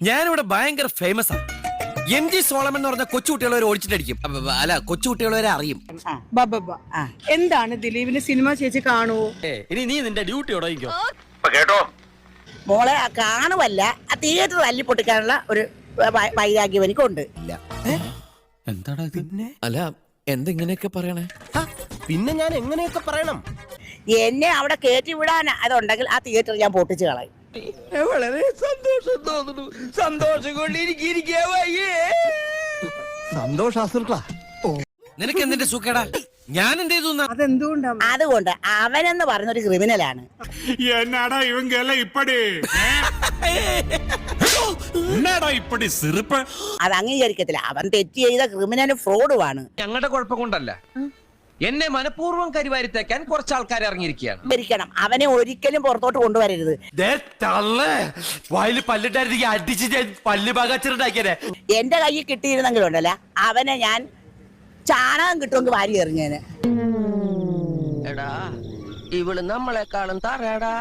ഞാനിവിടെ ഭയങ്കര ഫേമസ് ആണ്. MG സോളമൻ എന്ന് പറഞ്ഞ കൊച്ചുകുട്ടികളെ ഓടിച്ചിട്ടടിക്കും. അല്ല, കൊച്ചുകുട്ടികളെ അറിയും. എന്താണ് ദിലീപിന്റെ സിനിമ ചേച്ചി കാണുവോ? ഇനി നീ നിന്റെ ഡ്യൂട്ടി തുടങ്ങിക്കോ. കേട്ടോ മോളെ കാണുമല്ല, ആ തിയേറ്റർ തല്ലി പൊട്ടിക്കാനുള്ള ഒരു വൈരാഗ്യം എനിക്കുണ്ട്. എന്താടാ അല്ല, എന്തെങ്ങനെയൊക്കെ പറയണേ? പിന്നെ ഞാൻ എങ്ങനെയൊക്കെ പറയണം? എന്നെ അവിടെ കയറ്റി വിടാൻ അതുണ്ടെങ്കിൽ ആ തിയേറ്റർ ഞാൻ പൊട്ടിച്ച് കളയും. വളരെ സന്തോഷം തോന്നുന്നു. സന്തോഷം കൊണ്ടിരിക്കുക. സന്തോഷാസുക്കളാ. നിനക്ക് എന്തിന്റെ സുഖേടാ? ഞാൻ എന്ത് ചെയ്തു? അതെന്തുകൊണ്ടാ? അതുകൊണ്ട് അവനെന്ന് പറഞ്ഞൊരു ക്രിമിനലാണ്. എന്നാടാ ഇവങ്കല്ല ഇപ്പടി അത് അംഗീകരിക്കത്തില്ല. അവൻ തെറ്റ് ചെയ്ത ക്രിമിനൽ ഫ്രോഡുമാണ്. ഞങ്ങളുടെ കുഴപ്പം കൊണ്ടല്ല, എന്നെ മനഃപൂർവ്വം കരിവാരിത്തേക്കാൻ കുറച്ച് ആൾക്കാർ ഇറങ്ങിയിരിക്കുകയാണ്. ഇരിക്കണം, അവനെ ഒരിക്കലും പുറത്തോട്ട് കൊണ്ടുവരരുത്. വായില് പല്ലിട്ടായിരുന്നെങ്കിൽ അടിച്ച് പല്ല് പാകാച്ചിട്ടുണ്ടാക്കിയേ. എന്റെ കയ്യിൽ കിട്ടിയിരുന്നെങ്കിലുണ്ടല്ല, അവനെ ഞാൻ ചാണകം കിട്ടുമെങ്കിൽ വാരി എറിഞ്ഞേനെ. എടാ, ഇവള് നമ്മളെക്കാളും തറയടാ.